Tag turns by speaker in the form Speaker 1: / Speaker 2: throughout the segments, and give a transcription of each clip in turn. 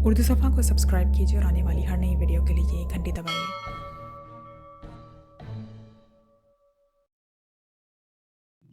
Speaker 1: उर्दू सफ़ा को सब्सक्राइब कीजिए और आने वाली हर नई वीडियो के लिए घंटी दबाइए।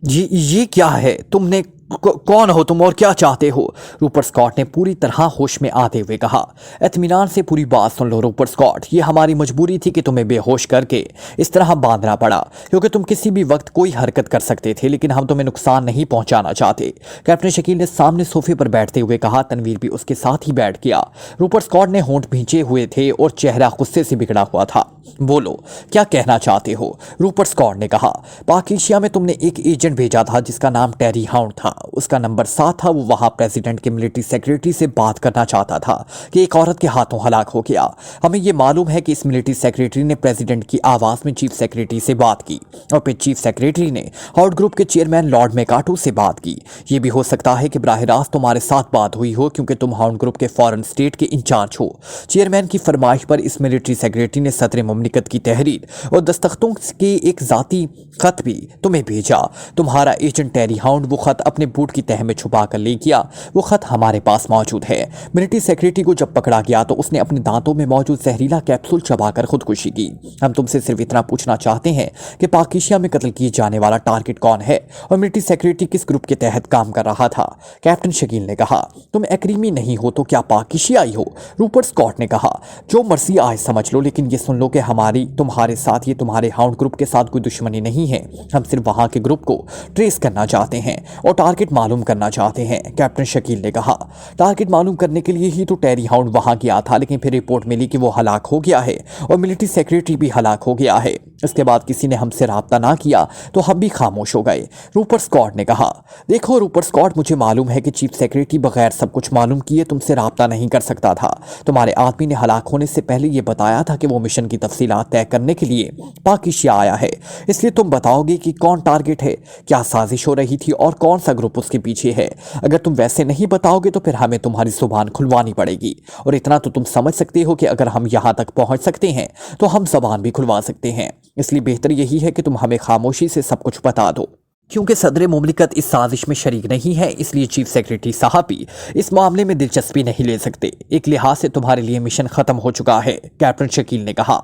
Speaker 2: ये क्या है? तुमने कौन हो तुम और क्या चाहते हो? रूपर्ट स्कॉट ने पूरी तरह होश में आते हुए कहा। इत्मीनान से पूरी बात सुन लो रूपर्ट स्कॉट, ये हमारी मजबूरी थी कि तुम्हें बेहोश करके इस तरह बांधना पड़ा, क्योंकि तुम किसी भी वक्त कोई हरकत कर सकते थे, लेकिन हम तुम्हें नुकसान नहीं पहुंचाना चाहते। कैप्टन शकील ने सामने सोफे पर बैठते हुए कहा। तनवीर भी उसके साथ ही बैठ गया। रूपर्ट स्कॉट ने होंठ भींचे हुए थे और चेहरा गुस्से से बिगड़ा हुआ था। बोलो, क्या कहना चाहते हो? रूपर्ट स्कॉट ने कहा। पाक एशिया में तुमने एक एजेंट भेजा था जिसका नाम टेरी हाउंड था। उसका नंबर 7 था। वो वहां प्रेसिडेंट के मिलिट्री सेक्रेटरी से बात करना चाहता था कि एक औरत के हाथों हलाक हो गया। हमें यह मालूम है कि इस मिलिट्री सेक्रेटरी ने प्रेसिडेंट की आवाज में चीफ सेक्रेटरी से बात की और फिर चीफ सेक्रेटरी ने हाउंड ग्रुप के चेयरमैन लॉर्ड मैकार्टू से बात की। यह भी हो सकता है कि बराह रास्त तुम्हारे साथ बात हुई हो, क्योंकि तुम हाउंड ग्रुप के फॉरेन स्टेट के इंचार्ज हो। चेयरमैन की फरमाइश पर इस मिलिट्री सेक्रेटरी ने सदर मुमलिकत की तहरीर और दस्तखतों के एक जाती खत भी तुम्हें भेजा। तुम्हारा एजेंट टेरी हाउंड वो खत अपने बूट की तह में छुपा कर ले गया। वो खत हमारे पास मौजूद है। मिलिट्री सेक्रेटरी को जब पकड़ा गया तो उसने अपने दांतों में मौजूद जहरीला कैप्सूल चबाकर खुदकुशी की। हम तुमसे सिर्फ इतना पूछना चाहते हैं कि पाक एशिया में कत्ल किए जाने वाला टारगेट कौन है और मिलिट्री सेक्रेटरी किस ग्रुप के तहत काम कर रहा था? कैप्टन शकील ने कहा। तुम एक्रीमी नहीं हो तो क्या पाक एशियाई हो? रूपर्ट स्कॉट ने कहा। जो मर्जी आए समझ लो, लेकिन ये सुन लो कि हमारी तुम्हारे साथ, ये तुम्हारे हाउंड ग्रुप के साथ कोई दुश्मनी नहीं है। हम सिर्फ वहां के ग्रुप को ट्रेस करना चाहते हैं और टारगेट मालूम करना चाहते हैं। कैप्टन शकील ने कहा। टारगेट मालूम करने के लिए ही तो टेरी हाउंड वहां गया था, लेकिन फिर रिपोर्ट मिली कि वो हलाक हो गया है और मिलिट्री सेक्रेटरी भी हलाक हो गया है। इसके बाद किसी ने हमसे राब्ता ना किया तो हम भी खामोश हो गए। रूपर्ट स्कॉट ने कहा। देखो रूपर्ट स्कॉट, मुझे मालूम है कि चीफ सेक्रेटरी बगैर सब कुछ मालूम किए तुमसे राब्ता नहीं कर सकता था। तुम्हारे आदमी ने हलाक होने से पहले ये बताया था कि वो मिशन की तफसीलात तय करने के लिए पाक एशिया आया है। इसलिए तुम बताओगे कि कौन टारगेट है, क्या साजिश हो रही थी और कौन सा ग्रुप उसके पीछे है। अगर तुम वैसे नहीं बताओगे तो फिर हमें तुम्हारी जुबान खुलवानी पड़ेगी, और इतना तो तुम समझ सकते हो कि अगर हम यहां तक पहुंच सकते हैं तो हम जबान भी खुलवा सकते हैं। इसलिए बेहतर यही है कि तुम हमें खामोशी से सब कुछ बता दो। क्योंकि सदर मुमलिकत इस साजिश में शरीक नहीं है, इसलिए चीफ सेक्रेटरी साहब भी इस मामले में दिलचस्पी नहीं ले सकते। एक लिहाज से तुम्हारे लिए मिशन खत्म हो चुका है। कैप्टन शकील ने कहा।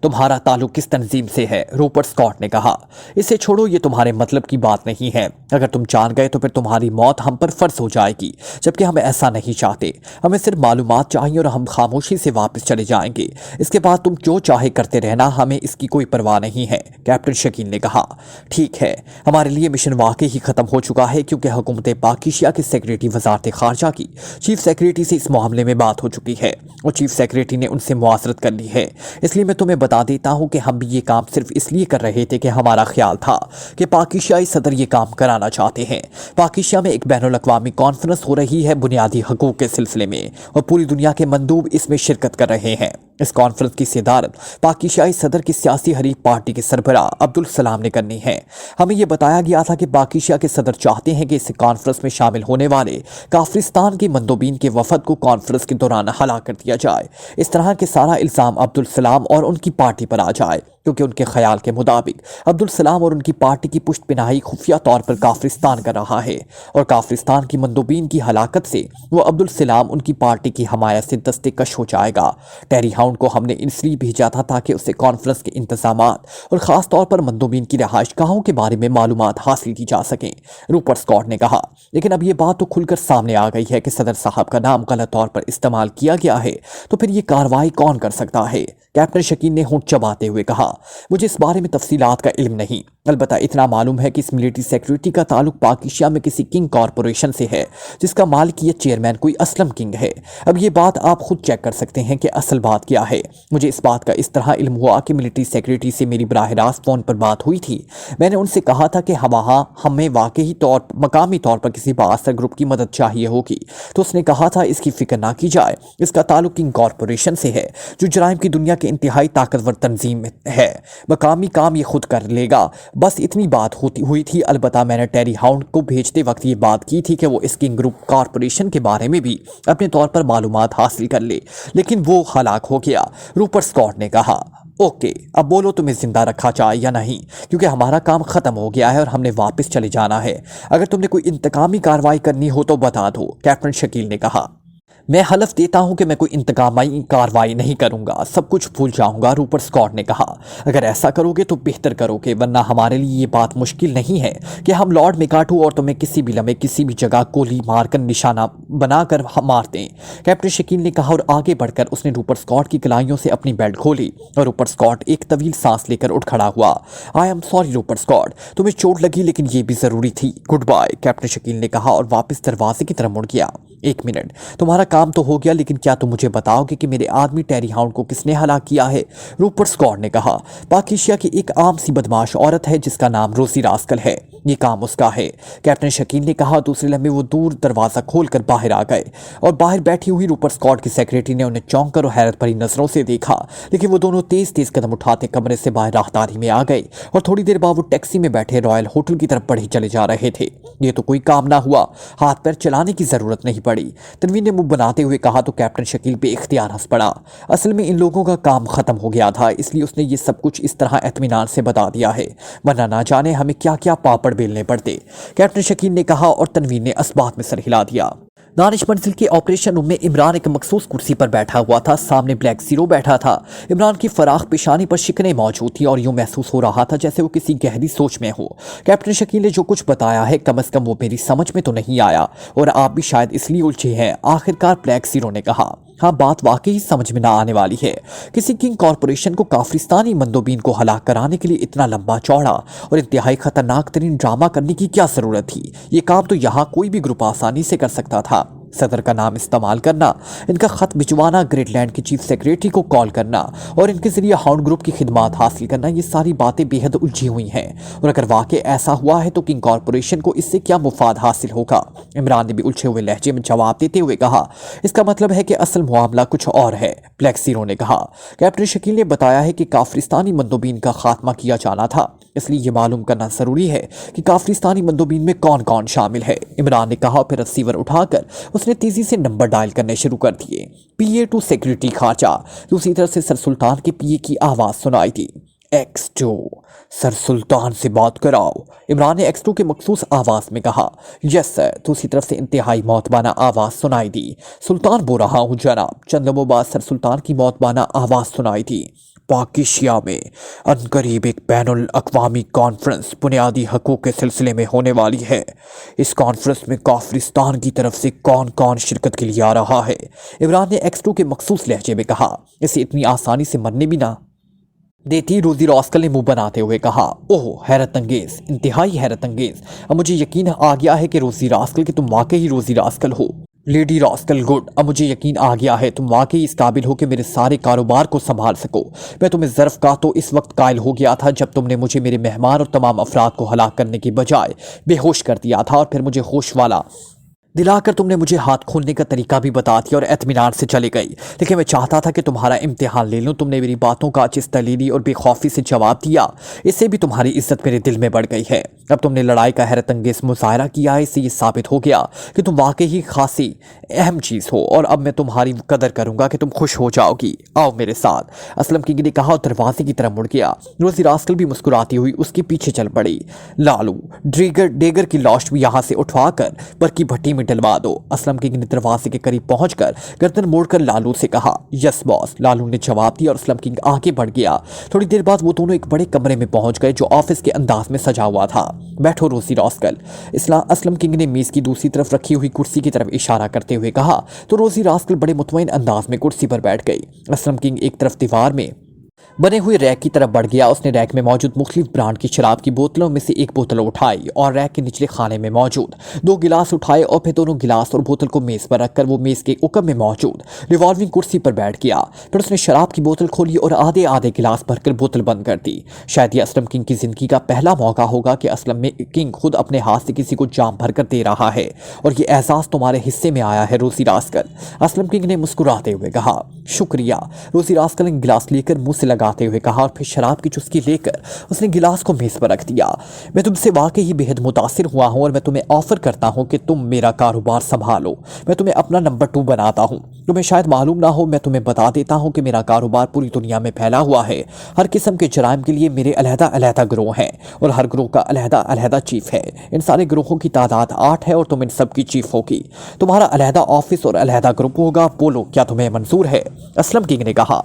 Speaker 2: तुम्हारा ताल्लुक किस तंजीम से है? रूपर्ट स्कॉट ने कहा। इसे छोड़ो, ये तुम्हारे मतलब की बात नहीं है। अगर तुम जान गए तो फिर तुम्हारी मौत हम पर फर्ज हो जाएगी, जबकि हम ऐसा नहीं चाहते। हमें सिर्फ मालूमात चाहिए और हम खामोशी से वापस चले जाएंगे। इसके बाद तुम जो चाहे करते रहना, हमें इसकी कोई परवाह नहीं है। कैप्टन शकील ने कहा। ठीक है, हमारे लिए मिशन वाकई ही खत्म हो चुका है, क्योंकि हुकूमत पाक एशिया के सेक्रेटरी वजारत खारजा की चीफ सेक्रेटरी से इस मामले में बात हो चुकी है और चीफ सेक्रेटरी ने उनसे मुआसरत कर ली है। इसलिए मैं तुम्हें बता देता हूं कि हम भी ये काम सिर्फ इसलिए कर रहे थे कि हमारा ख्याल था कि पाक एशियाई सदर ये काम कराना चाहते हैं। पाक एशिया में एक बैनुल अक़वामी कॉन्फ्रेंस हो रही है बुनियादी हकूक़ के सिलसिले में, और पूरी दुनिया के मंदूब इसमें शिरकत कर रहे हैं। इस कॉन्फ्रेंस की सदारत पाक एशियाई सदर की सियासी हरीफ पार्टी के सरबराह अब्दुल सलाम ने करनी है। हमें यह बताया गया था कि पाक एशिया के सदर चाहते हैं कि इस कॉन्फ्रेंस में शामिल होने वाले काफिरिस्तान के मंदूबीन के वफद को कॉन्फ्रेंस के दौरान हलाक कर दिया जाए। इस तरह के सारा इल्ज़ाम अब्दुल सलाम और उनकी पार्टी पर आ जाए, क्योंकि उनके ख्याल के मुताबिक अब्दुल सलाम और उनकी पार्टी की पुष्ट पिनाही खुफिया तौर पर काफिरिस्तान कर रहा है, और काफिरिस्तान की मंदूबीन की हलाकत से वो अब्दुल सलाम उनकी पार्टी की हमायत से दस्तेकश हो जाएगा। टेरी हाउंड को हमने इसलिए भेजा था ताकि उससे कॉन्फ्रेंस के इंतजामात और ख़ास तौर पर मंदूबीन की रहायशगाहों के बारे में मालूमात हासिल की जा सकें। रूपर्ट स्कॉट ने कहा। लेकिन अब ये बात तो खुलकर सामने आ गई है कि सदर साहब का नाम गलत तौर पर इस्तेमाल किया गया है, तो फिर ये कार्रवाई कौन कर सकता है? कैप्टन शकील ने होंठ चबाते हुए कहा। मुझे इस बारे में तफसीलात का इल्म नहीं, अलबत्ता इतना मालूम है कि इस मिलिट्री सेक्रेटरी का ताल्लुक पाक एशिया में किसी किंग कॉरपोरेशन से है, जिसका मालिक या चेयरमैन कोई असलम किंग है। अब ये बात आप खुद चेक कर सकते हैं कि असल बात क्या है। मुझे इस बात का इस तरह इल्म हुआ कि मिलिट्री सेक्रेटरी से मेरी बराह रास्त फ़ोन पर बात हुई थी। मैंने उनसे कहा था कि हमें वाकई मकामी तौर पर किसी बाअसर ग्रुप की मदद चाहिए होगी, तो उसने कहा था इसकी फिक्र ना की जाए, इसका ताल्लुक किंग कॉरपोरेशन से है, जो जराइम की दुनिया के इंतहाई ताकतवर तंजीम है। मकामी काम ये खुद कर लेगा। बस इतनी बात हुई थी। अलबत्ता मैंने टेरी हाउंड को भेजते वक्त ये बात की थी कि वो इस किंग ग्रुप कॉरपोरेशन के बारे में भी अपने तौर पर मालूमात हासिल कर ले, लेकिन वो हलाक हो गया। रूपर्ट स्कॉट ने कहा। ओके, अब बोलो तुम्हें जिंदा रखा जाए या नहीं, क्योंकि हमारा काम ख़त्म हो गया है और हमने वापस चले जाना है। अगर तुमने कोई इंतकामी कार्रवाई करनी हो तो बता दो, कैप्टन शकील ने कहा। मैं हलफ देता हूं कि मैं कोई इंतकामी कार्रवाई नहीं करूंगा, सब कुछ भूल जाऊंगा, रूपर्ट स्कॉट ने कहा। अगर ऐसा करोगे तो बेहतर करोगे, वरना हमारे लिए ये बात मुश्किल नहीं है कि हम लॉर्ड मेकाटू और तुम्हें किसी भी लम्हे किसी भी जगह गोली मारकर निशाना बनाकर मार दें। कैप्टन शकील ने कहा और आगे बढ़कर उसने रूपर्ट स्कॉट की कलाइयों से अपनी बेल्ट खोली और रूपर्ट स्कॉट एक तवील सांस लेकर उठ खड़ा हुआ। I am sorry Rupert Scott, तुम्हें चोट लगी लेकिन ये भी जरूरी थी। गुड बाय, कैप्टन शकील ने कहा और वापस दरवाजे की तरफ मुड़ गया। एक मिनट, तुम्हारा काम तो हो गया, लेकिन क्या तुम मुझे बताओगे कि मेरे आदमी टेरी हाउंड को किसने हलाक किया है? रूपर्ट स्कॉट ने कहा, पाकिस्तान की एक आम सी बदमाश औरत है जिसका नाम रोजी रास्कल है, ये काम उसका है। कैप्टन शकील ने कहा। दूसरे लम्हे वो दूर दरवाजा खोलकर बाहर आ गए और बाहर बैठी हुई रूपर्ट स्कॉट की सेक्रेटरी ने उन्हें चौंक कर और हैरत भरी नजरों से देखा, लेकिन वो दोनों तेज तेज कदम उठाते कमरे से बाहर राहदारी में आ गए और थोड़ी देर बाद वो टैक्सी में बैठे रॉयल होटल की तरफ बढ़े चले जा रहे थे। ये तो कोई काम ना हुआ, हाथ पैर चलाने की जरूरत नहीं पड़ी, तनवीर ने मुंह बनाते हुए कहा तो कैप्टन शकील बेइख्तियार हंस पड़ा। असल में इन लोगों का काम खत्म हो गया था, इसलिए उसने ये सब कुछ इस तरह इत्मीनान से बता दिया है, वरना ना जाने हमें क्या क्या पापड़ बेलने पड़ते, कैप्टन शकील ने कहा और तनवीर ने असबात में सर हिला दिया। दानिश मंजिल के ऑपरेशन रूम में इमरान एक मखसूस कुर्सी पर बैठा हुआ था। सामने ब्लैक जीरो बैठा था। इमरान की फराख पेशानी पर शिकने मौजूद थी और यूं महसूस हो रहा था जैसे वो किसी गहरी सोच में हो। कैप्टन शकील ने जो कुछ बताया है कम से कम वो मेरी समझ में तो नहीं आया और आप भी शायद इसलिए उलझे हैं, आखिरकार ब्लैक जीरो ने कहा। हाँ, बात वाकई समझ में ना आने वाली है। किसी किंग कॉरपोरेशन को काफरिस्तानी मंदोबीन को हलाक कराने के लिए इतना लंबा चौड़ा और इंतहाई खतरनाक तरीन ड्रामा करने की क्या जरूरत थी? ये काम तो यहाँ कोई भी ग्रुप आसानी से कर सकता था। सदर का नाम इस्तेमाल करना, इनका खत भिजवाना, ग्रेटलैंड की चीफ सेक्रेटरी को कॉल करना और इनके जरिए हाउंड ग्रुप की खिदमात हासिल करना, ये सारी बातें बेहद उलझी हुई हैं। और अगर वाकई ऐसा हुआ है तो किंग कॉरपोरेशन को इससे क्या मुफाद हासिल होगा? इमरान ने भी उलझे हुए लहजे में जवाब देते हुए कहा। इसका मतलब है कि असल मामला कुछ और है, ब्लैक जीरो ने कहा। कैप्टन शकील ने बताया है कि काफरिस्तानी मंदोबीन का खात्मा किया जाना था, इसलिए ये मालूम करना जरूरी है कि काफरिस्तानी मंदोबीन में कौन कौन शामिल है। इमरान ने कहा। फिर रिसीवर उठाकर उसने तेजी से नंबर डायल करने शुरू कर दिए। पीए टू सेक्रेटरी खाचा। दूसरी तरफ से सर सुल्तान के पीए की आवाज सुनाई दी। X2, सर सुल्तान से बात कराओ, इमरान ने X2 के मखसूस आवाज में कहा। Yes sir. दूसरी तरफ से इंतहाई मौतबाना आवाज सुनाई दी। सुल्तान बोल रहा हूँ जनाब। चंद लम्हों बाद सर सुल्तान की मौतबाना आवाज सुनाई दी। पाकिस्तान में अनकरीब एक बैनुल अक़वामी कॉन्फ्रेंस बुनियादी हकूक़ के सिलसिले में होने वाली है। इस कॉन्फ्रेंस में काफरिस्तान की तरफ से कौन कौन शिरकत के लिए आ रहा है? इमरान ने X2 के मखसूस लहजे में कहा। इसे इतनी आसानी से मरने भी ना देती, रोजी रास्कल ने मुंह बनाते हुए कहा। ओह, हैरत अंगेज, इंतहाई हैरत अंगेज। अब मुझे यकीन आ गया है कि रोजी रास्कल कि तुम वाकई ही रोजी रास्कल हो। Lady rascal, good. अब मुझे यकीन आ गया है तुम वाकई इस काबिल हो कि मेरे सारे कारोबार को संभाल सको। मैं तुम्हें ज़र्फ का तो इस वक्त कायल हो गया था जब तुमने मुझे मेरे मेहमान और तमाम अफराद को हलाक करने की बजाय बेहोश कर दिया था और फिर मुझे होश वाला दिलाकर तुमने मुझे हाथ खोलने का तरीका भी बता दिया और एतमीनान से चली गई। लेकिन मैं चाहता था कि तुम्हारा इम्तिहान ले लूं। तुमने मेरी बातों का चिस्तलीली और बेखौफी से जवाब दिया, इससे भी तुम्हारी इज्जत मेरे दिल में बढ़ गई है। अब तुमने लड़ाई का हैरत अंगेज मुजाहरा किया है, इससे ये साबित हो गया कि तुम वाकई ही खासी अहम चीज़ हो और अब मैं तुम्हारी कदर करूंगा कि तुम खुश हो जाओगी। आओ मेरे साथ, असलम किंग ने कहा और दरवाजे की तरफ मुड़ गया। रोजी रास्कल भी मुस्कुराती हुई उसके पीछे चल पड़ी। लालू, डेगर की लाश भी यहाँ से उठवाकर बरकी भट्टी में डलवा दो। असलम किंग ने दरवाजे के करीब पहुंचकर गर्दन मोड़कर लालू से कहा। यस बॉस, लालू ने जवाब दिया और असलम किंग आगे बढ़ गया। थोड़ी देर बाद वो दोनों एक बड़े कमरे में पहुंच गए जो ऑफिस के अंदाज में सजा हुआ था। बैठो रोजी रास्कल, असलम किंग ने मेज की दूसरी तरफ रखी हुई कुर्सी की तरफ इशारा करते हुए कहा तो रोजी रास्कल बड़े मुतमईन अंदाज में कुर्सी पर बैठ गई। असलम किंग एक तरफ दीवार में बने हुए रैक की तरफ बढ़ गया। उसने रैक में मौजूद मुख्तलिफ ब्रांड की शराब की बोतलों में से एक बोतल उठाई और रैक के निचले खाने में मौजूद 2 गिलास उठाए और फिर दोनों गिलास और बोतल को मेज पर रखकर वो मेज के उकम में मौजूद रिवॉल्विंग कुर्सी पर बैठ गया। फिर उसने शराब की बोतल खोली और आधे आधे गिलास भरकर बोतल बंद कर दी। शायद ये असलम किंग की जिंदगी का पहला मौका होगा कि असलम में किंग खुद अपने हाथ से किसी को जाम भरकर दे रहा है और ये एहसास तुम्हारे हिस्से में आया है रोजी रास्कल। असलम किंग ने मुस्कुराते हुए कहा। शुक्रिया। रोजी रास्कल ने गिलास लेकर मुंह से से लगाते हुए कहा और फिर शराब की चुस्की लेकर उसने गिलास को मेज पर रख दिया। मैं तुमसे वाकई बेहद मुतासिर हुआ हूँ और मैं तुम्हें ऑफर करता हूँ कि तुम मेरा कारोबार संभालो। मैं तुम्हें अपना नंबर 2 बनाता हूँ। तुम्हें शायद मालूम ना हो, मैं तुम्हें बता देता हूँ कि मेरा कारोबार पूरी दुनिया में फैला हुआ है। हर किस्म के जराइम के लिए मेरे अलहदा गिरोह हैं और हर गिरोह का अलहदा चीफ है। इन सारे गिरोहों की तादाद 8 है और तुम इन सब की चीफ होगी। तुम्हारा अलहदा ऑफिस और अलहदा ग्रुप होगा। बोलो, क्या तुम्हें मंजूर है? असलम किंग ने कहा।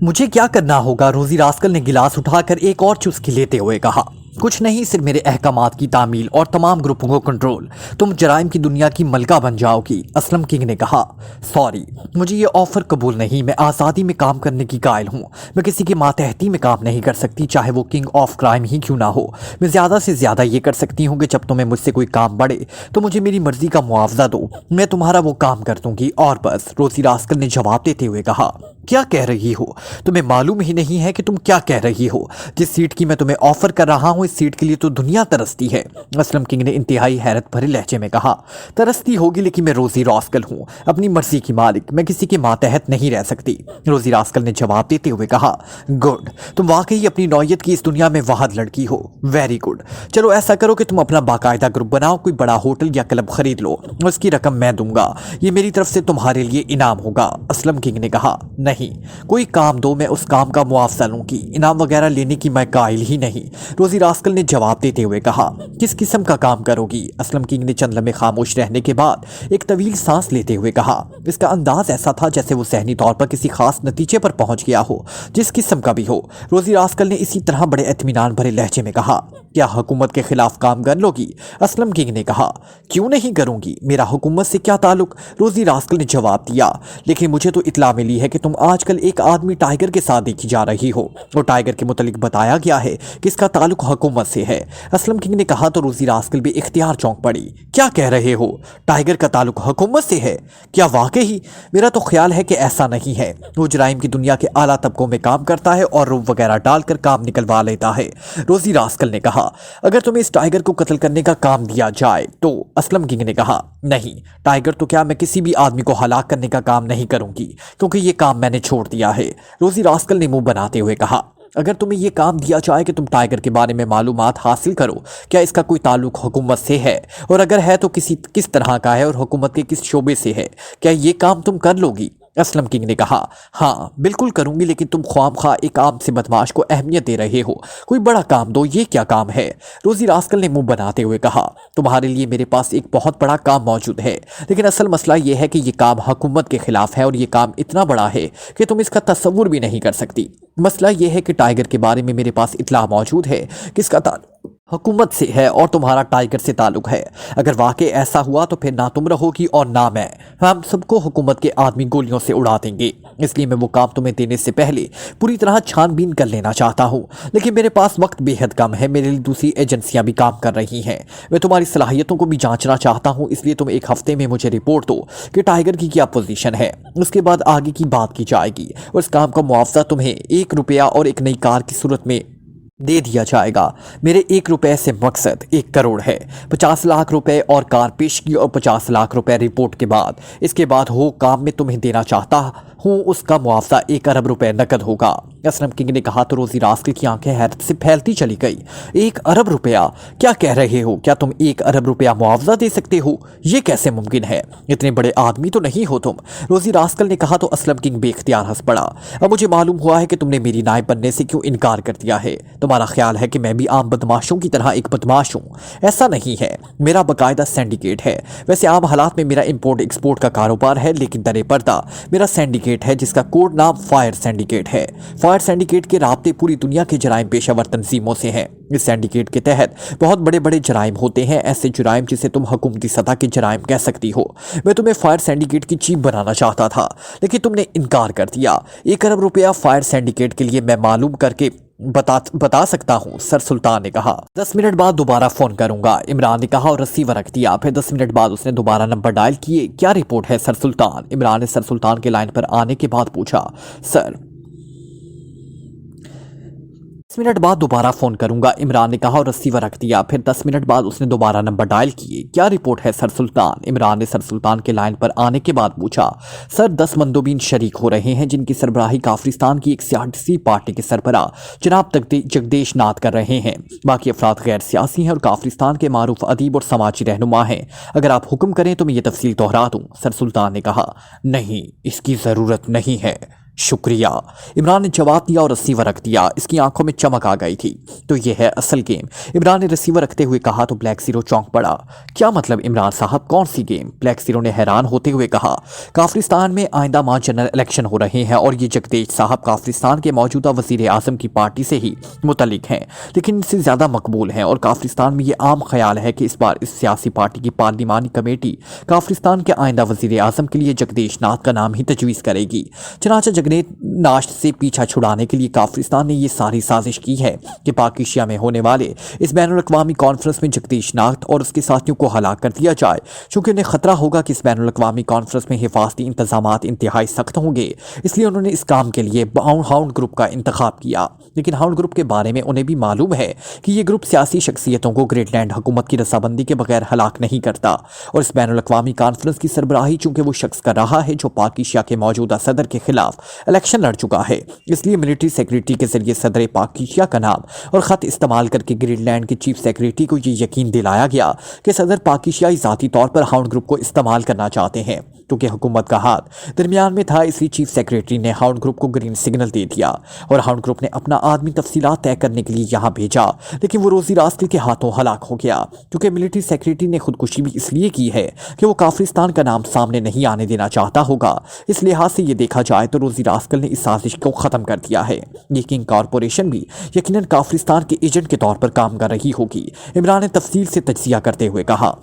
Speaker 2: मुझे क्या करना होगा? रोजी रास्कल ने गिलास उठाकर एक और चुस्की लेते हुए कहा। कुछ नहीं, सिर्फ मेरे अहकामात की तामील और तमाम ग्रुपों को कंट्रोल। तुम जराइम की दुनिया की मलका बन जाओगी। असलम किंग ने कहा। सॉरी, मुझे ये ऑफर कबूल नहीं। मैं आज़ादी में काम करने की कायल हूँ। मैं किसी के मातहती में काम नहीं कर सकती, चाहे वो किंग ऑफ क्राइम ही क्यों ना हो। मैं ज़्यादा से ज़्यादा ये कर सकती हूँ कि जब तुम्हें मुझसे कोई काम बढ़े तो मुझे मेरी मर्जी का मुआवजा दो। मैं तुम्हारा वो काम कर दूंगी और बस। रोजी रास्कल ने जवाब देते हुए कहा। क्या कह रही हो? तुम्हें मालूम ही नहीं है कि तुम क्या कह रही हो। जिस सीट की मैं तुम्हें ऑफर कर रहा हूं, इस सीट के लिए तो दुनिया तरसती है। असलम किंग ने इंतहाई हैरत भरे लहजे में कहा। तरसती होगी, लेकिन मैं रोजी रास्कल हूं, अपनी मर्जी की मालिक। मैं किसी के मातहत नहीं रह सकती। रोजी रास्कल ने जवाब देते हुए कहा। गुड, तुम वाकई अपनी नौयत की इस दुनिया में वाहद लड़की हो। Very good. चलो ऐसा करो कि तुम अपना बाकायदा ग्रुप बनाओ, कोई बड़ा होटल या क्लब खरीद लो, उसकी रकम मैं दूंगा। ये मेरी तरफ से तुम्हारे लिए इनाम होगा। असलम किंग ने कहा। नहीं, कोई काम दो, मैं उस काम का मुआवजा लूंगी। इनाम वगैरह लेने की मैं कायल ही नहीं। रोजी रास्कल ने जवाब देते हुए कहा। किस किस्म का काम करोगी? असलम किंग ने चंद लम्हे खामोश रहने के बाद एक तवील सांस लेते हुए कहा। इसका अंदाज ऐसा था जैसे वो सहनी तौर पर किसी खास नतीजे पर पहुंच गया हो, जिस किस्म का भी हो। रोजी रास्कल ने इसी तरह बड़े इत्मीनान भरे लहजे में कहा। क्या हुकूमत के खिलाफ काम कर लोगी? असलम किंग ने कहा। क्यों नहीं करूंगी, मेरा हुकूमत से क्या ताल्लुक? रोजी रास्कल ने जवाब दिया। लेकिन मुझे तो इत्ला मिली है कि तुम आजकल एक आदमी टाइगर के साथ देखी जा रही हो और टाइगर के मुतालिक बताया गया है कि इसका ताल्लुक हुकूमत से है। असलम किंग ने कहा तो रोजी रास्कल भी इख्तियार चौंक पड़ी। क्या कह रहे हो? टाइगर का ताल्लुक हुकूमत से है? क्या वाकई? मेरा तो ख्याल है कि ऐसा नहीं है। वो जराइम की दुनिया के आला तबकों में काम करता है और रूप वगैरह डालकर काम निकलवा लेता है। रोजी रास्कल ने कहा। अगर तुम्हें इस टाइगर को कत्ल करने का काम दिया जाए तो? असलम किंग ने कहा। नहीं, टाइगर तो क्या, मैं किसी भी आदमी को हलाक करने का काम नहीं करूंगी, क्योंकि ये काम मैंने छोड़ दिया है। रोजी रास्कल ने मुंह बनाते हुए कहा। अगर तुम्हें यह काम दिया जाए कि तुम टाइगर के बारे में मालूमात हासिल करो, क्या इसका कोई ताल्लुक हुकूमत से है? और अगर है तो किस तरह का है और हुकूमत के किस शोबे से है? क्या ये काम तुम कर लोगी? असलम किंग ने कहा। हाँ, बिल्कुल करूंगी, लेकिन तुम ख्वामखा एक आम से बदमाश को अहमियत दे रहे हो। कोई बड़ा काम दो। ये क्या काम है? रोजी रास्कल ने मुंह बनाते हुए कहा। तुम्हारे लिए मेरे पास एक बहुत बड़ा काम मौजूद है, लेकिन असल मसला यह है कि यह काम हुकूमत के खिलाफ है और यह काम इतना बड़ा है कि तुम इसका तस्वुर भी नहीं कर सकती। मसला यह है कि टाइगर के बारे में मेरे पास इत्तला मौजूद है कि इसका हुकूमत से है और तुम्हारा टाइगर से ताल्लुक है। अगर वाकई ऐसा हुआ तो फिर ना तुम रहोगी और ना मैं। हम सबको हुकूमत के आदमी गोलियों से उड़ा देंगे। इसलिए मैं वो काम तुम्हें देने से पहले पूरी तरह छानबीन कर लेना चाहता हूँ, लेकिन मेरे पास वक्त बेहद कम है। मेरे लिए दूसरी एजेंसियां भी काम कर रही हैं। मैं तुम्हारी सलाहियतों को भी जांचना चाहता हूँ, इसलिए तुम एक हफ्ते में मुझे रिपोर्ट दो कि टाइगर की क्या पोजीशन है। उसके बाद आगे की बात की जाएगी और इस काम का मुआवजा तुम्हें 1 रुपया और एक नई कार की सूरत में दे दिया जाएगा। मेरे 1 रुपए से मकसद 1 करोड़ है। 50 लाख रुपए और कार पेशगी और 50 लाख रुपए रिपोर्ट के बाद। इसके बाद हो काम में तुम्हें देना चाहता हूँ उसका मुआवजा 1 अरब रुपए नकद होगा। असलम किंग ने कहा तो रोजी रास्कल की आंखें हैरत से फैलती चली गई। 1 अरब रुपया? क्या कह रहे हो? क्या तुम 1 अरब रुपया मुआवजा दे सकते हो? ये कैसे मुमकिन है? इतने बड़े आदमी तो नहीं हो तुम। रोजी रास्कल ने कहा तो असलम किंग बेख्तियार हंस पड़ा। अब मुझे मालूम हुआ है कि तुमने मेरी नायब बनने से क्यों इनकार कर दिया है। तुम्हारा ख्याल है कि मैं भी आम बदमाशों की तरह एक बदमाश हूँ। ऐसा नहीं है, मेरा बाकायदा सिंडिकेट है। वैसे आम हालात में मेरा इंपोर्ट एक्सपोर्ट का कारोबार है, लेकिन दरे पर्दा मेरा सिंडिकेट है जिसका कोड नाम फायर सिंडिकेट है। फायर सिंडिकेट के राब्ते पूरी दुनिया के जराइम पेशेवर तंजीमों से हैं। इस सिंडिकेट के तहत बहुत बड़े बड़े जराइम होते हैं, ऐसे जराइम जिसे तुम हुकूमती सतह के जराइम कह सकती हो। मैं तुम्हें फायर सिंडिकेट की चीफ बनाना चाहता था, लेकिन तुमने इनकार कर दिया। 1 अरब रुपया फायर सिंडिकेट के लिए मैं मालूम करके बता सकता हूँ, सर सुल्तान ने कहा। 10 मिनट बाद दोबारा फोन करूंगा, इमरान ने कहा और रिसीवर रख दिया। फिर 10 मिनट बाद उसने दोबारा नंबर डायल किए। क्या रिपोर्ट है सर सुल्तान? इमरान ने सर सुल्तान के लाइन पर आने के बाद पूछा। सर 10 मिनट बाद दोबारा फोन करूंगा, इमरान ने कहा और रिसीवर रख दिया। फिर 10 मिनट बाद उसने दोबारा नंबर डायल किए। क्या रिपोर्ट है सर सुल्तान? इमरान ने सर सुल्तान के लाइन पर आने के बाद पूछा। सर 10 मंदोबीन शरीक हो रहे हैं जिनकी सरबराही काफरिस्तान की एक सियासी पार्टी के सरबरा जनाब जगदेश नाथ कर रहे हैं। बाकी अफराद गैर सियासी हैं और काफरिस्तान के मारूफ अदीब और समाजी रहनुमा हैं। अगर आप हुक्म करें तो मैं ये तफसील दोहरा दूं। सर सुल्तान ने कहा, नहीं, इसकी ज़रूरत नहीं है, शुक्रिया। इमरान ने जवाब दिया और रिसीवर रख दिया। इसकी आंखों में चमक आ गई थी। तो यह है असल गेम, इमरान ने रिसीवर रखते हुए कहा। तो ब्लैक जीरो चौंक पड़ा। क्या मतलब इमरान साहब, कौन सी गेम? ब्लैक जीरो ने हैरान होते हुए कहा, काफरिस्तान में आइंदा माह जनरल इलेक्शन हो रहे हैं और ये जगदेश साहब काफरिस्तान के मौजूदा वजीर आजम की पार्टी से ही मुतलिक हैं, लेकिन इनसे ज़्यादा मकबूल हैं। और काफरिस्तान में ये आम ख्याल है कि इस बार इस सियासी पार्टी की पार्लिमानी कमेटी काफरिस्तान के आइंदा वजीर आजम के लिए जगदेश नाथ का नाम ही तजवीज़ करेगी। चनाचा नाश्त से पीछा छुड़ाने के लिए काफरिस्तान ने यह सारी साजिश की है कि पाकिस्तान में होने वाले इस बैनुल-अक़वामी कॉन्फ्रेंस में जगदीश नाथ और उसके साथियों को हलाक कर दिया जाए, क्योंकि उन्हें खतरा होगा कि इस बैनुल-अक़वामी कॉन्फ्रेंस में हिफाजती इंतजामात इंतहाई सख्त होंगे। इसलिए उन्होंने इस काम के लिए हाउंड ग्रुप का इंतखाब किया। लेकिन हाउंड ग्रुप के बारे में उन्हें भी मालूम है कि यह ग्रुप सियासी शख्सियतों को ग्रेटलैंड हुकूमत की रसाबंदी के बगैर हलाक नहीं करता। और इस बैनुल-अक़वामी कॉन्फ्रेंस की सरबराही चूंकि वो शख्स कर रहा है जो पाकिस्तान के मौजूदा सदर के खिलाफ इलेक्शन लड़ चुका है, इसलिए मिलिट्री सेक्रेटरी के जरिए सदर पाकिस्तान का नाम और खत इस्तेमाल करके ग्रीनलैंड के चीफ सेक्रेटरी को ये यकीन दिलाया गया कि सदर पाकिस्तान ज़ाती तौर पर हाउंड ग्रुप को इस्तेमाल करना चाहते हैं। क्योंकि हुकूमत का हाथ दरमियान में था, इसलिए चीफ सेक्रेटरी ने हाउंड ग्रुप को ग्रीन सिग्नल दे दिया और हाउंड ग्रुप ने अपना आदमी तफसीलात तय करने के लिए यहाँ भेजा। लेकिन वो रोजी रास्ते के हाथों हलाक हो गया, क्योंकि मिलिट्री सेक्रेटरी ने खुदकुशी भी इसलिए की है कि वो काफरिस्तान का नाम सामने नहीं आने देना चाहता होगा। इस लिहाज से ये देखा जाए तो रोजी रास्कल ने इस साजिश को ख़त्म कर दिया है। ये किंग कॉरपोरेशन भी यकीनन काफरिस्तान के एजेंट के तौर पर काम कर रही होगी, इमरान ने तफसील से तज्जिया करते हुए कहा।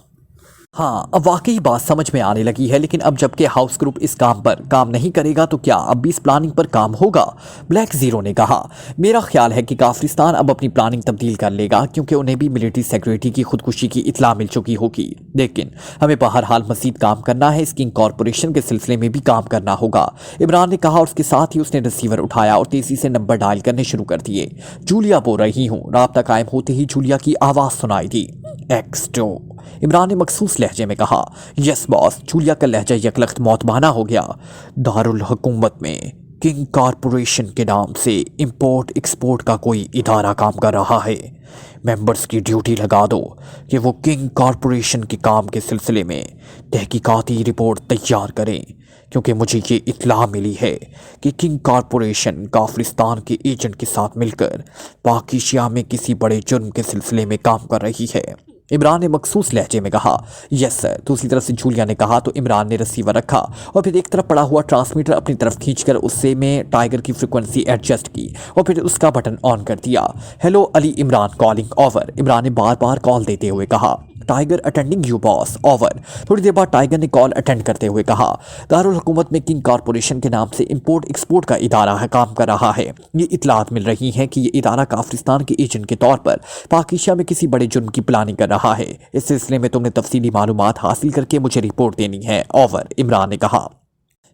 Speaker 2: हाँ, अब वाकई बात समझ में आने लगी है। लेकिन अब जबकि हाउस ग्रुप इस काम पर काम नहीं करेगा तो क्या अब भी इस प्लानिंग पर काम होगा? ब्लैक जीरो ने कहा, मेरा ख्याल है कि काफरिस्तान अब अपनी प्लानिंग तब्दील कर लेगा, क्योंकि उन्हें भी मिलिट्री सेक्रेटरी की खुदकुशी की इत्तला मिल चुकी होगी। लेकिन हमें बहरहाल मजीद काम करना है, इस किंग कॉरपोरेशन के सिलसिले में भी काम करना होगा, इमरान ने कहा। और उसके साथ ही उसने रिसीवर उठाया और तेजी से नंबर डायल करने शुरू कर दिए। जूलिया बोल रही हूँ। राब्ता कायम होते ही जूलिया की आवाज़ सुनाई दी। X2, इमरान ने मखसूस लहजे में कहा। Yes boss. जूलिया का लहजा यकलख्त मौतबाना हो गया। दारुल हुकूमत में किंग कॉरपोरेशन के नाम से इंपोर्ट एक्सपोर्ट का कोई इदारा काम कर रहा है। मेंबर्स की ड्यूटी लगा दो कि वो किंग कॉरपोरेशन के काम के सिलसिले में तहकीकाती रिपोर्ट तैयार करें, क्योंकि मुझे ये इत्तला मिली है कि किंग कॉरपोरेशन काफरिस्तान के एजेंट के साथ मिलकर पाकिस्तान में किसी बड़े जुर्म के सिलसिले में काम कर रही है, इमरान ने मखसूस लहजे में कहा। Yes sir. दूसरी तरफ से जूलिया ने कहा। तो इमरान ने रिसीवर रखा और फिर एक तरफ पड़ा हुआ ट्रांसमीटर अपनी तरफ खींचकर उससे में टाइगर की फ्रीक्वेंसी एडजस्ट की और फिर उसका बटन ऑन कर दिया। Hello Ali Imran calling over, Imran ने बार बार कॉल देते हुए कहा। Tiger attending you boss, over. थोड़ी देर बाद टाइगर ने कॉल अटेंड करते हुए कहा, दारुल हुकूमत में किंग कॉरपोरेशन के नाम से इंपोर्ट एक्सपोर्ट का इदारा है काम कर रहा है। ये इतलात मिल रही हैं कि ये इदारा काफरिस्तान के एजेंट के तौर पर पाकिस्तान में किसी बड़े जुर्म की प्लानिंग कर रहा है। इस सिलसिले में तुमने तफसीली मालूमात हासिल करके मुझे रिपोर्ट देनी है, ओवर, इमरान ने कहा।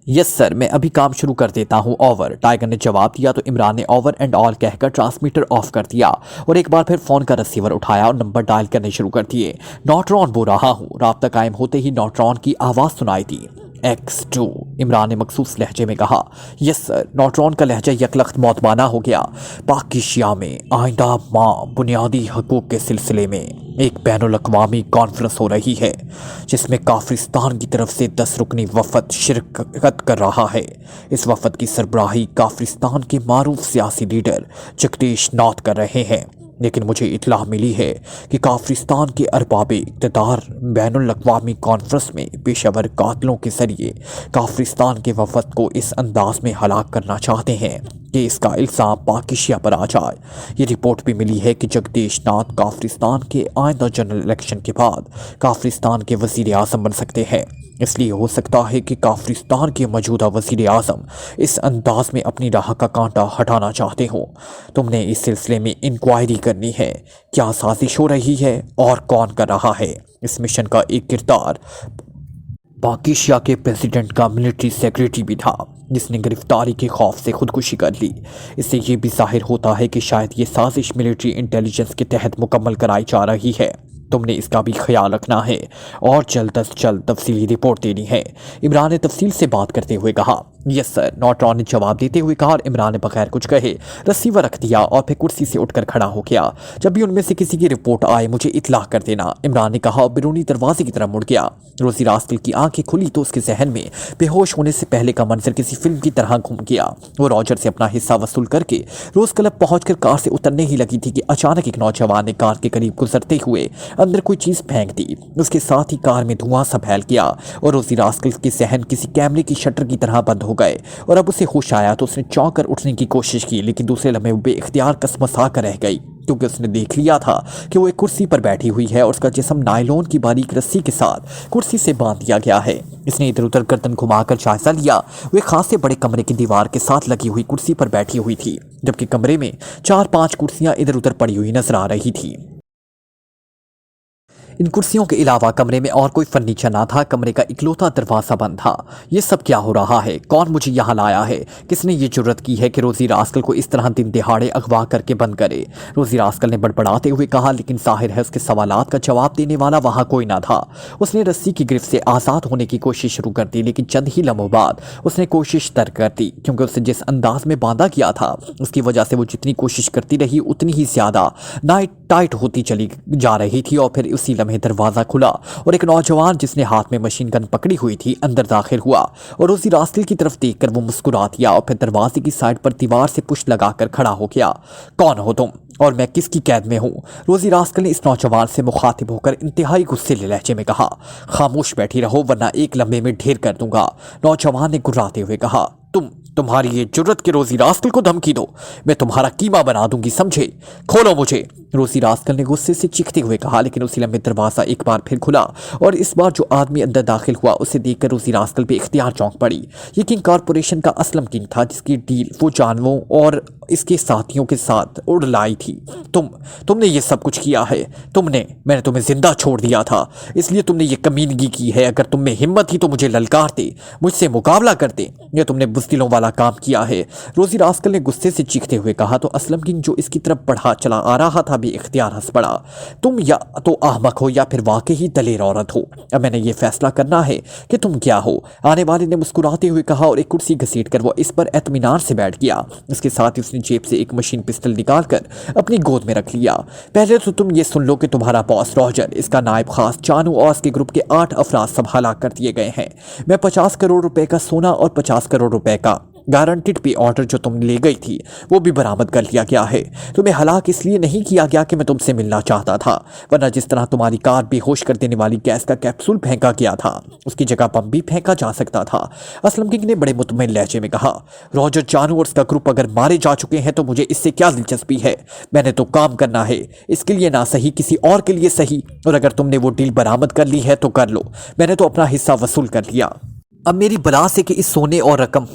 Speaker 2: यस सर, मैं अभी काम शुरू कर देता हूँ, ओवर, टाइगर ने जवाब दिया। तो इमरान ने ओवर एंड ऑल कहकर ट्रांसमीटर ऑफ कर दिया और एक बार फिर फोन का रिसीवर उठाया और नंबर डायल करने शुरू कर दिए। नॉटरॉन बोल रहा हूँ। राब्ता कायम होते ही नॉटरॉन की आवाज़ सुनाई दी। X2, इमरान ने मखसूस लहजे में कहा। Yes sir. नॉटरॉन का लहजा यकलख्त मौतबाना हो गया। पाकिस्तान में आइंदा माह बुनियादी हकूक़ के सिलसिले में एक बैनुल-अक़वामी कॉन्फ्रेंस हो रही है, जिसमें काफरिस्तान की तरफ से 10 रुकनी वफ़द शिरकत कर रहा है। इस वफ़द की सरबराही काफरिस्तान के मारूफ सियासी लीडर जगदेश नाथ कर रहे हैं। लेकिन मुझे इत्तला मिली है कि काफरिस्तान के अरबाब इक़्तिदार बैनुल-अक़वामी कॉन्फ्रेंस में पेशेवर कातिलों के ज़रिए काफरिस्तान के वफ़द को इस अंदाज में हलाक करना चाहते हैं कि इसका इल्ज़ाम पाकिस्तान पर आ जाए। ये रिपोर्ट भी मिली है कि जगदेश नाथ काफरिस्तान के आइंदा जनरल इलेक्शन के बाद काफरिस्तान के वज़ीर आज़म बन सकते हैं। इसलिए हो सकता है कि काफरिस्तान के मौजूदा वज़ीर आज़म इस अंदाज में अपनी राह का कांटा हटाना चाहते हों। तुमने इस सिलसिले में इंक्वायरी करनी है, क्या साजिश हो रही है और कौन कर रहा है। इस मिशन का एक किरदार पाकिस्तान के प्रेसिडेंट का मिलिट्री सेक्रेटरी भी था जिसने गिरफ्तारी के खौफ से खुदकुशी कर ली। इससे ये भी जाहिर होता है कि शायद ये साजिश मिलिट्री इंटेलिजेंस के तहत मुकम्मल कराई जा रही है। तुमने इसका भी ख्याल रखना है और जल्द अज जल्द तफसीली रिपोर्ट देनी है। इमरान ने तफसील से बात करते हुए कहा। यस सर, नौटरॉन ने जवाब देते हुए कहा और इमरान ने बगैर कुछ कहे रिसीवर रख दिया और फिर कुर्सी से उठकर खड़ा हो गया। जब भी उनमें से किसी की रिपोर्ट आए मुझे इतलाह कर देना, इमरान ने कहा और बैरूनी दरवाजे की तरफ मुड़ गया। रोजी रास्कल की आंखें खुली तो उसके जहन में बेहोश होने से पहले का मंजर किसी फिल्म की तरह घूम गया। वो रॉजर से अपना हिस्सा वसूल करके रोज क्लब पहुंचकर कार से उतरने ही लगी थी कि अचानक एक नौजवान ने कार के करीब गुजरते हुए अंदर कोई चीज फेंक दी। उसके साथ ही कार में धुआं सा फैल गया और रोजी रास्कल के जहन किसी कैमरे की शटर की तरह बंद हो गए और अब उसे होश आया तो उसने चौंक कर उठने की कोशिश की, लेकिन दूसरे लम्हे वो बेइख्तियार कसमसा कर रह गई क्योंकि उसने देख लिया था कि वो एक कुर्सी पर बैठी हुई है और उसका जिस्म नायलॉन की बारीक रस्सी के साथ कुर्सी से बांध दिया गया है। इसने इधर उधर गर्दन घुमाकर जायजा लिया। वो एक खासे बड़े कमरे की दीवार के साथ लगी हुई कुर्सी पर बैठी हुई थी, जबकि कमरे में 4-5 कुर्सियां इधर उधर पड़ी हुई नजर आ रही थी। इन कुर्सियों के अलावा कमरे में और कोई फर्नीचर ना था। कमरे का इकलौता दरवाजा बंद था। ये सब क्या हो रहा है? कौन मुझे यहाँ लाया है? किसने ये जुर्रत की है कि रोजी रास्कल को इस तरह दिन दिहाड़े अगवा करके बंद करे? रोजी रास्कल ने बड़बड़ाते हुए कहा, लेकिन जाहिर है उसके सवालात का जवाब देने वाला वहाँ कोई ना था। उसने रस्सी की गिरफ्त से आज़ाद होने की कोशिश शुरू कर दी, लेकिन चंद ही लम्हों बाद उसने कोशिश तर्क कर दी क्योंकि उसे जिस अंदाज में बांधा गया था उसकी वजह से वो जितनी कोशिश करती रही उतनी ही ज्यादा टाइट होती चली जा रही थी। और फिर उसी लम्हे दरवाजा खुला और एक नौजवान जिसने हाथ में मशीन गन पकड़ी हुई थी अंदर दाखिल हुआ और रोजी रास्कल की तरफ देखकर वो मुस्कुरा दिया और फिर दरवाजे की साइड पर दीवार से पुश लगाकर खड़ा हो गया। कौन हो तुम और मैं किसकी कैद में हूँ? रोजी रास्कल ने इस नौजवान से मुखातिब होकर इंतहाई गुस्से लहजे में कहा। खामोश बैठी रहो वरना एक लम्हे में ढेर कर दूंगा, नौजवान ने गुर्राते हुए कहा। तुम्हारी ये जुर्रत के रोजी रास्कल को धमकी दो, मैं तुम्हारा कीमा बना दूंगी, समझे? खोलो मुझे, रोजी रास्कल ने गुस्से से चीखते हुए कहा। लेकिन उसी लम्हे दरवाजा एक बार फिर खुला और इस बार जो आदमी अंदर दाखिल हुआ उसे देखकर रोजी रास्कल पे इख्तियार चौंक पड़ी। ये किंग कॉरपोरेशन का असलम किंग था जिसकी डील वो जानवरों और इसके साथियों के साथ उड़ लाई थी। तुमने ये सब कुछ किया है। मैंने तुम्हें जिंदा छोड़ दिया था, इसलिए तुमने ये कमीनगी की है। अगर तुम में हिम्मत थी तो मुझे ललकारते, मुझसे मुकाबला करते। ये तुमने बुज़दिलों वाला काम किया है, रोजी रास्कल ने गुस्से से चीखते हुए कहा। तो असलम किंग जो इसकी तरफ बढ़ा चला आ रहा था भी इख्तियार हंस पड़ा। तुम या तो अहमक हो या फिर वाकई ही दलेर औरत हो। अब मैंने ये फैसला करना है कि तुम क्या हो, आने वाले ने मुस्कुराते हुए कहा और एक कुर्सी घसीट कर वो इस पर एतमीनान से बैठ गया। इसके साथ ही उसने जेब से एक मशीन पिस्टल निकालकर अपनी गोद में रख लिया। पहले तो तुम ये सुन लो कि तुम्हारा बॉस रॉजर, इसका नायब खास जानू और उसके ग्रुप के 8 अफराद सब हलाक कर दिए गए हैं। मैं 50 करोड़ रुपए का सोना और 50 करोड़ रुपए का गारंटीड पे ऑर्डर जो तुम ले गई थी वो भी बरामद कर लिया गया है। तुम्हें हलाक इसलिए नहीं किया गया कि मैं तुमसे मिलना चाहता था, वरना जिस तरह तुम्हारी कार बेहोश कर देने वाली गैस का कैप्सूल फेंका गया था उसकी जगह बम भी फेंका जा सकता था। असलम किंग ने बड़े मुतमईन लहजे में कहा। रॉजर जानू और उसका ग्रुप अगर मारे जा चुके हैं तो मुझे इससे क्या दिलचस्पी है? मैंने तो काम करना है, इसके लिए ना सही किसी और के लिए सही। और अगर तुमने वो डील बरामद कर ली है तो कर लो, मैंने तो अपना हिस्सा वसूल कर लिया। अब मेरी बला से कि इस सोने और रकम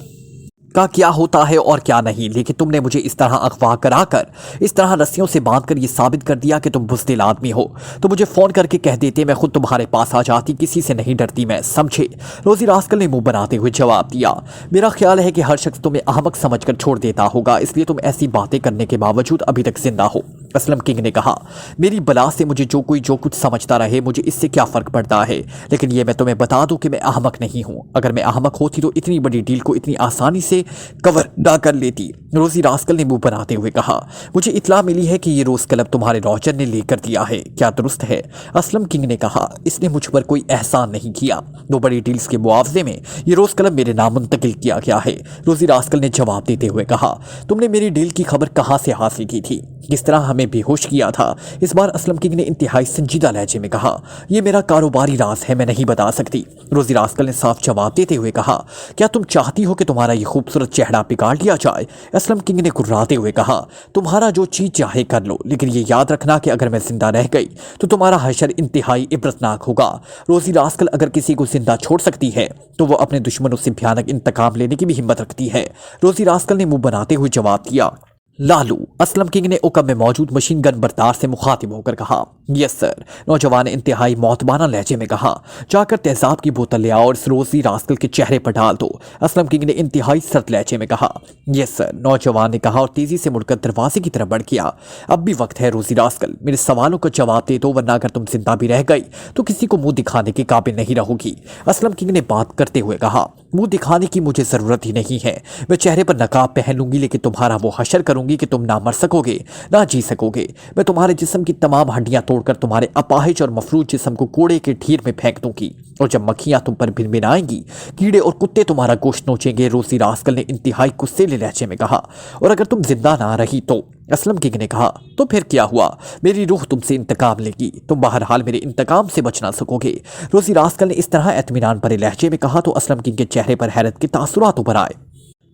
Speaker 2: का क्या होता है और क्या नहीं, लेकिन तुमने मुझे इस तरह अगवा कराकर इस तरह रस्सियों से बांधकर ये साबित कर दिया कि तुम बुज़दिल आदमी हो। तो मुझे फ़ोन करके कह देते, मैं खुद तुम्हारे पास आ जाती, किसी से नहीं डरती मैं, समझे? रोजी रास्कल ने मुंह बनाते हुए जवाब दिया। मेरा ख्याल है कि हर शख्स तुम्हें अहमक समझकर छोड़ देता होगा, इसलिए तुम ऐसी बातें करने के बावजूद अभी तक जिंदा हो। असलम किंग ने कहा। मेरी बला से मुझे जो कुछ समझता रहे, मुझे इससे क्या फ़र्क पड़ता है, लेकिन ये मैं तुम्हें बता दूं कि मैं अहमक नहीं हूं। अगर मैं अहमक होती तो इतनी बड़ी डील को इतनी आसानी से कवर ना कर लेती, रोजी रास्कल ने मुंह बनाते हुए कहा। मुझे इतला मिली है कि ये रोज क्लब तुम्हारे रॉजर ने लेकर दिया है, क्या दुरुस्त है? असलम किंग ने कहा। इसने मुझ पर कोई एहसान नहीं किया, 2 बड़ी डील्स के मुआवजे में ये रोज क्लब मेरे नाम मुंतकिल किया गया है, रोजी रास्कल ने जवाब देते हुए कहा। तुमने मेरी डील की खबर कहाँ से हासिल की थी? किस तरह हमें बेहोश किया था? इस बार असलम किंग ने इंतहाई संजीदा लहजे में कहा। यह मेरा कारोबारी राज है, मैं नहीं बता सकती, रोजी रास्कल ने साफ जवाब देते हुए कहा। क्या तुम चाहती हो कि तुम्हारा ये खूबसूरत चेहरा बिगाड़ लिया जाए? असलम किंग ने गुर्राते हुए कहा। तुम्हारा जो चीज चाहे कर लो, लेकिन ये याद रखना कि अगर मैं जिंदा रह गई तो तुम्हारा हशर इंतहाई इबरतनाक होगा। रोजी रास्कल अगर किसी को जिंदा छोड़ सकती है तो वो अपने दुश्मनों से भयानक इंतकाम लेने की भी हिम्मत रखती है, रोजी रास्कल ने मुंह बनाते हुए जवाब दिया। लालू, असलम किंग ने उकम में मौजूद मशीन गन बरदार से मुखातिब होकर कहा। यस सर, नौजवान ने इंतहाई मौतबाना लहजे में कहा। जाकर तेजाब की बोतल ले आओ और इस रोजी रास्कल के चेहरे पर डाल दो, असलम किंग ने इंतहाई सर्द लहजे में कहा। यस सर, नौजवान ने कहा और तेजी से मुड़कर दरवाजे की तरफ बढ़ गया। अब भी वक्त है रोजी रास्कल, मेरे सवालों का जवाब दे दो, वरना अगर तुम जिंदा भी रह गई तो किसी को मुंह दिखाने के काबिल नहीं रहोगी, असलम किंग ने बात करते हुए कहा। मुंह दिखाने की मुझे जरूरत ही नहीं है, मैं चेहरे पर नकाब पहन लूंगी, लेकिन तुम्हारा वो हशर करूंगी कि तुम ना मर सकोगे ना जी सकोगे। मैं तुम्हारे जिस्म की तमाम हड्डियां तोड़कर तुम्हारे अपाहिज और मफलूज जिस्म को कूड़े के ढेर में फेंक दूंगी, और जब मक्खियां तुम पर भिनभिनाएंगी, कीड़े और कुत्ते तुम्हारा गोश्त नोचेंगे, रोजी रास्कल ने इंतहाई गुस्सेले लहजे में कहा। और अगर तुम जिंदा ना रही तो, असलम किंग ने कहा। तो फिर क्या हुआ, मेरी रूह तुमसे इंतकाम लेगी, तुम बहरहाल मेरे इंतकाम से बच ना सकोगे, रोजी रास्कल ने इस तरह एतमीनान भरे लहजे में कहा तो असलम किंग के चेहरे पर हैरत के तासुरात उभर आए।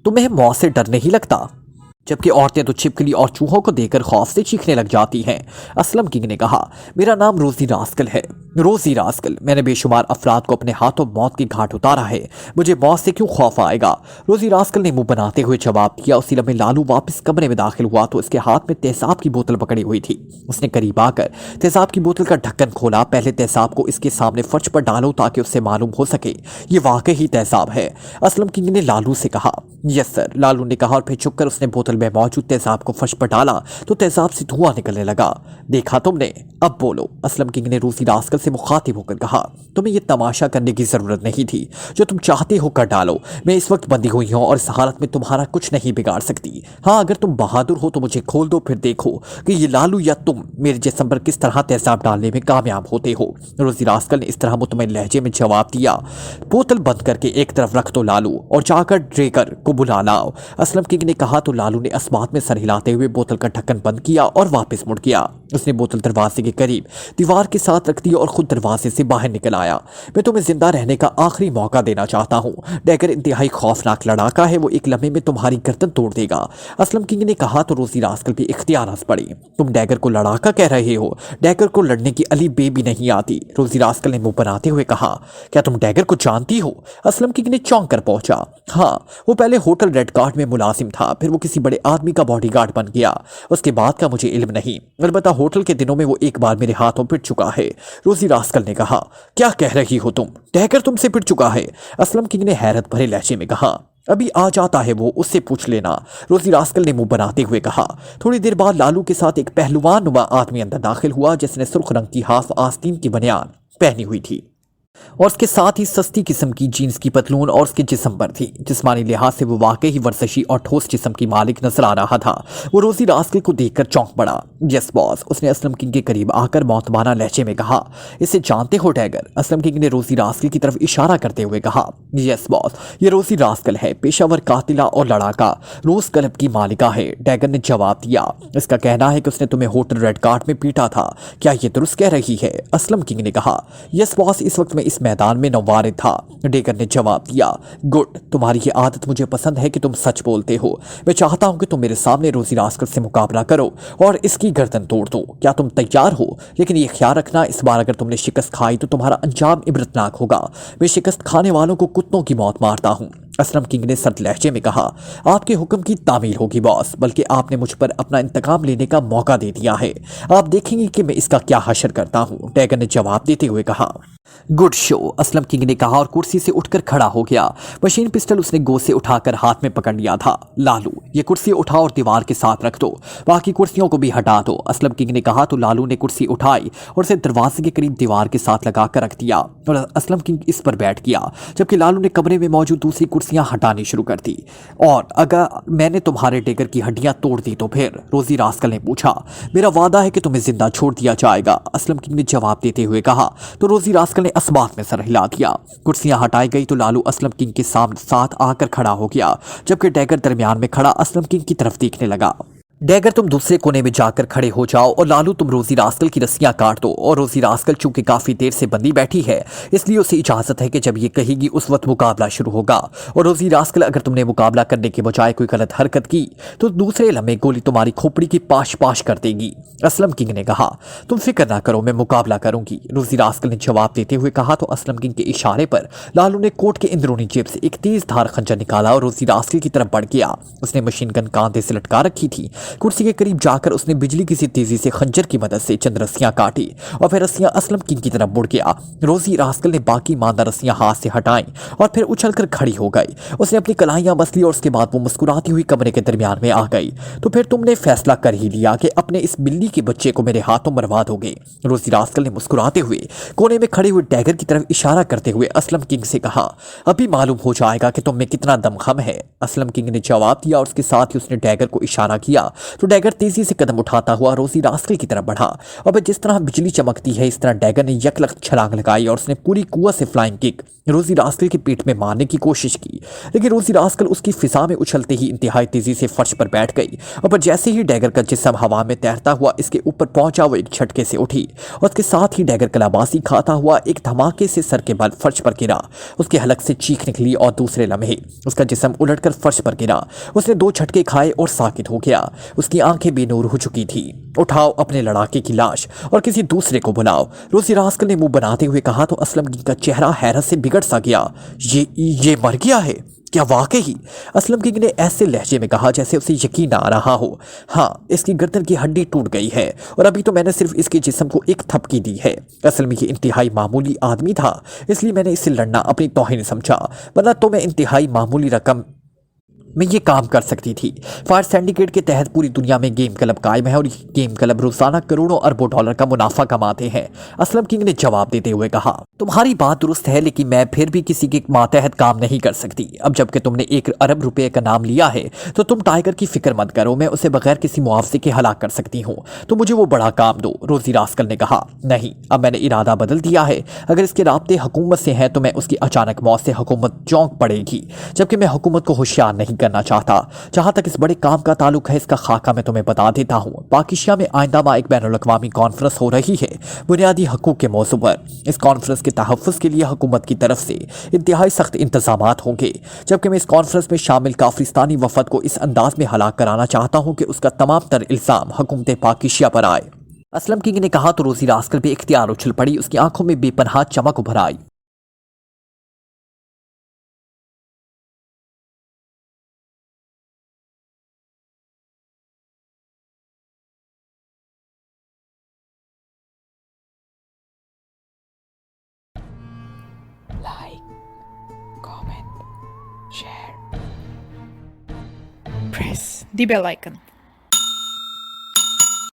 Speaker 2: तुम्हें मौत से डर नहीं लगता, जबकि औरतें तो छिपकली और चूहों को देखकर खौफ से चीखने लग जाती हैं, असलम किंग ने कहा। मेरा नाम रोजी रास्कल है, रोजी रास्कल, मैंने बेशुमार अफराद को अपने हाथों मौत की घाट उतारा है, मुझे मौत से क्यों खौफ आएगा, रोजी रास्कल ने मुंह बनाते हुए जवाब दिया। उसी लम्हे लालू वापस कमरे में दाखिल हुआ तो उसके हाथ में तेजाब की बोतल पकड़ी हुई थी। उसने करीब आकर तेजाब की बोतल का ढक्कन खोला। पहले तेजाब को इसके सामने फर्श पर डालो ताकि उससे मालूम हो सके ये वाकई ही तेजाब है, असलम किंग ने लालू से कहा। यस सर, लालू ने कहा और फिर चुपकर उसने बोतल में मौजूद तेजाब को फर्श पर डाला तो तेजाब से धुआं निकलने लगा। देखा तुमने, अब बोलो, असलम किंग ने रोजी रास्कल से मुखातिब होकर कहा। तुम्हें यह तमाशा करने की जरूरत नहीं थी, जो तुम चाहते हो कर डालो, मैं इस वक्त बंधी हुई हूं और इस हालत में तुम्हारा कुछ नहीं बिगाड़ सकती। हाँ, अगर तुम बहादुर हो तो मुझे खोल दो, फिर देखो कि ये लालू या तुम मेरे जिस्म पर किस तरह तेजाब डालने में कामयाब होते हो, रोजी रास्कल ने इस तरह मुतमईन लहजे में जवाब दिया। बोतल बंद करके एक तरफ रख दो लालू, और जाकर ड्रेगर को बुला लाओ, असलम किंग ने कहा तो लालू ने अस्मात में सर हिलाते हुए बोतल का ढक्कन बंद किया और वापस मुड़ गया। उसने बोतल दरवाजे के करीब दीवार के साथ रख दी और खुद दरवाजे से बाहर निकल आया। मैं तुम्हें जिंदा रहने का आखिरी मौका देना चाहता हूँ, डैगर इंतहाई खौफनाक लड़ाका है, वो एक लम्हे में तुम्हारी गर्दन तोड़ देगा, असलम किंग ने कहा तो रोजी रास्कल भी इख्तियार हंस पड़ी। तुम डैगर को लड़ाका कह रहे हो, डैगर को लड़ने की अली बे भी नहीं आती, रोजी रास्कल ने मुंह बनाते हुए कहा। क्या तुम डैगर को जानती हो, असलम किंग ने चौंक कर पहुंचा। हाँ, वो पहले होटल रेड गार्ड में मुलाजिम था, फिर वो किसी बड़े आदमी का बॉडीगार्ड बन गया, उसके बाद का मुझे इल्म नहीं, अलबत्ता होटल के दिनों में वो एक बार मेरे हाथों पिट चुका है, रोजी रास्कल ने कहा। क्या कह रही हो तुम, डैगर तुमसे पिट चुका है, असलम किंग ने हैरत भरे लहजे में कहा। अभी आ जाता है वो, उससे पूछ लेना, रोजी रास्कल ने मुंह बनाते हुए कहा। थोड़ी देर बाद लालू के साथ एक पहलवान नुमा आदमी अंदर दाखिल हुआ जिसने सुर्ख रंग की हाफ आस्तीन की बनियान पहनी हुई थी और उसके साथ ही सस्ती किस्म की जीन्स की पतलून और उसके जिस्म पर थी। जिस्मानी लिहाज से वो वाकई ही वर्जिशी और ठोस जिस्म की मालिक नजर आ रहा था। वो रोजी रास्कल को देखकर चौंक पड़ा। यस बॉस, उसने असलम किंग के करीब आकर मौतबाना लहजे में कहा। इसे जानते हो डैगर, असलम किंग ने रोजी रास्कल की तरफ इशारा करते हुए कहा। यस बॉस, ये रोजी रास्कल है, पेशावर कातिला और लड़ाका, रोज क्लब की मालिका है, डैगर ने जवाब दिया। इसका कहना है कि उसने तुम्हें होटल रेड कार्ड में पीटा था, क्या ये दुरुस्त कह रही है, असलम किंग ने कहा। यस बॉस, इस वक्त मैं इस मैदान में नौवारिद था, डैगर ने जवाब दिया। गुड, तुम्हारी ये आदत मुझे पसंद है कि तुम सच बोलते हो। मैं चाहता हूं कि तुम मेरे सामने रोजी रास्कल से मुकाबला करो और इसकी गर्दन तोड़ दो। क्या तुम तैयार हो? लेकिन ये ख्याल रखना, इस बार अगर तुमने शिकस्त खाई तो तुम्हारा अंजाम इबरतनाक होगा। मैं शिकस्त खाने वालों को कुत्तों की मौत मारता हूं, असलम किंग ने सर्द लहजे में कहा। आपके हुक्म की तामील होगी बॉस, बल्कि आपने मुझ पर अपना इंतकाम लेने का मौका दे दिया है। आप देखेंगे कि मैं इसका क्या हशर करता हूं, डैगर ने जवाब देते हुए कहा। गुड शो, असलम किंग ने कहा और कुर्सी से उठकर खड़ा हो गया। मशीन पिस्टल उसने गोद से उठाकर हाथ में पकड़ लिया था। लालू, ये कुर्सी उठाओ और दीवार के साथ रख दो, बाकी कुर्सियों को भी हटा दो, असलम किंग ने कहा तो लालू ने कुर्सी उठाई और उसे दरवाजे के करीब दीवार के साथ लगाकर रख दिया और असलम किंग इस पर बैठ गया, जबकि लालू ने कमरे में मौजूद दूसरी कुर्सियां हटानी शुरू कर दी। और अगर मैंने तुम्हारे डैगर की हड्डियां तोड़ दी तो फिर, रोजी रास्कल ने पूछा। मेरा वादा है कि तुम्हें जिंदा छोड़ दिया जाएगा, असलम किंग ने जवाब देते हुए कहा तो रोजी रास्कल ने अस्मात में सर हिला दिया। कुर्सियां हटाई गई तो लालू असलम किंग के साथ आकर खड़ा हो गया, जबकि डैगर दरमियान में खड़ा असलम किंग की तरफ देखने लगा। डैगर, तुम दूसरे कोने में जाकर खड़े हो जाओ और लालू तुम रोजी रास्कल की रस्सियां काट दो। और रोजी रास्कल चूंकि काफी देर से बंदी बैठी है, इसलिए उसे इजाजत है कि जब ये कहेगी उस वक्त मुकाबला शुरू होगा। और रोजी रास्कल, अगर तुमने मुकाबला करने के बजाय कोई गलत हरकत की तो दूसरे लम्हे गोली तुम्हारी खोपड़ी की पाश पाश कर देगी, असलम किंग ने कहा। तुम फिक्र ना करो, मैं मुकाबला करूंगी, रोजी रास्कल ने जवाब देते हुए कहा तो असलम किंग के इशारे पर लालू ने कोट के अंदरूनी जेब से एक तेज धार खंजर निकाला और रोजी रास्कल की तरफ बढ़ गया। उसने मशीन गन कांधे से लटका रखी थी। कुर्सी के करीब जाकर उसने बिजली की सी तेजी से खंजर की मदद से चंद रस्सियां काटी और फिर रस्सियां असलम किंग की तरफ मुड़ गया। रोजी रास्कल ने बाकी ईमानदार रस्सियां हाथ से हटाई और फिर उछलकर खड़ी हो गई। उसने अपनी कलाइयां मसली और उसके बाद वो मुस्कुराती हुई कमरे के दरमियान में आ गई। तो फिर तुमने फैसला कर ही लिया कि अपने इस बिल्ली के बच्चे को मेरे हाथों मरवा दोगे? रोजी रास्कल ने मुस्कुराते हुए कोने में खड़े हुए डैगर की तरफ इशारा करते हुए असलम किंग से कहा, अभी मालूम हो जाएगा कि तुम में कितना दमखम है। असलम किंग ने जवाब दिया और उसके साथ ही उसने डैगर को इशारा किया तो डैगर तेजी से कदम उठाता हुआ रोजी रास्कल की तरफ बढ़ा और जिस तरह बिजली चमकती है इस तरह डैगर ने यकलख्त छलांग लगाई और उसने पूरी कुव्वत से फ्लाइंग किक रोजी रास्कल के पेट में मारने की कोशिश की। लेकिन रोजी रास्कल उसकी फिजा में उछलते ही इंतहाई तेजी से फर्श पर बैठ गई और जैसे ही डैगर का जिस्म हवा में तैरता हुआ इसके ऊपर पहुंचा वो एक झटके से उठी और उसके साथ ही डैगर कलाबाजी खाता हुआ एक धमाके से सर के बल फर्श पर गिरा। उसके हलक से चीख निकली और दूसरे लम्हे उसका जिस्म उलटकर फर्श पर गिरा। उसने 2 झटके खाए और साकित हो गया। उसकी आंखें बेनूर हो चुकी थी। उठाओ अपने लड़ाके की लाश और किसी दूसरे को बुलाओ, रोजी रास्कल ने मुंह बनाते हुए कहा तो असलम किंग का चेहरा हैरत से बिगड़ सा गया। ये मर गया है क्या वाकई? असलम किंग ने ऐसे लहजे में कहा जैसे उसे यकीन आ रहा हो। हाँ, इसकी गर्दन की हड्डी टूट गई है और अभी तो मैंने सिर्फ इसके जिस्म को एक थपकी दी है। असल में ये इंतहाई मामूली आदमी था, इसलिए मैंने इससे लड़ना अपनी तौहीन समझा, वरना तो मैं इंतहाई मामूली रकम में ये काम कर सकती थी। फायर सिंडिकेट के तहत पूरी दुनिया में गेम क्लब कायम है और ये गेम क्लब रोजाना करोड़ों अरबों डॉलर का मुनाफा कमाते हैं। असलम किंग ने जवाब देते हुए कहा, तुम्हारी बात दुरुस्त है, लेकिन मैं फिर भी किसी के मातहत काम नहीं कर सकती। अब जबकि तुमने 1 अरब रुपए का नाम लिया है तो तुम टाइगर की फिक्र मत करो, मैं उसे बगैर किसी मुआवजे के हलाक कर सकती हूँ। तो मुझे वो बड़ा काम दो। रोजी रास्कल ने कहा, नहीं, अब मैंने इरादा बदल दिया है। अगर इसके राब्ते हुकूमत से हैं तो मैं उसकी अचानक मौत से हुकूमत चौंक पड़ेगी, जबकि मैं हुकूमत को होशियार नहीं करना चाहता। जहां तक इस बड़े काम का ताल्लुक है, इसका खाका मैं तुम्हें बता देता हूं। पाकिस्तान में आइंदा माह एक बैनुल-अक़वामी कॉन्फ्रेंस हो रही है बुनियादी हकूक के मौजू पर। इस कॉन्फ्रेंस के तहफ़्फ़ुज़ के लिए हुकूमत की तरफ से इंतहाई सख्त इंतजामात होंगे, जबकि मैं इस कॉन्फ्रेंस में शामिल काफिरिस्तानी वफद को इस अंदाज में हलाक कराना चाहता हूं कि उसका तमाम तर इल्ज़ाम हुकूमत पाकिस्तान पर आए। असलम किंग ने कहा तो रोजी रास्कल पे इख्तियार उछल पड़ी। उसकी आंखों में बेपनाह चमक उभर आई।
Speaker 1: Like, comment, share, press the bell icon.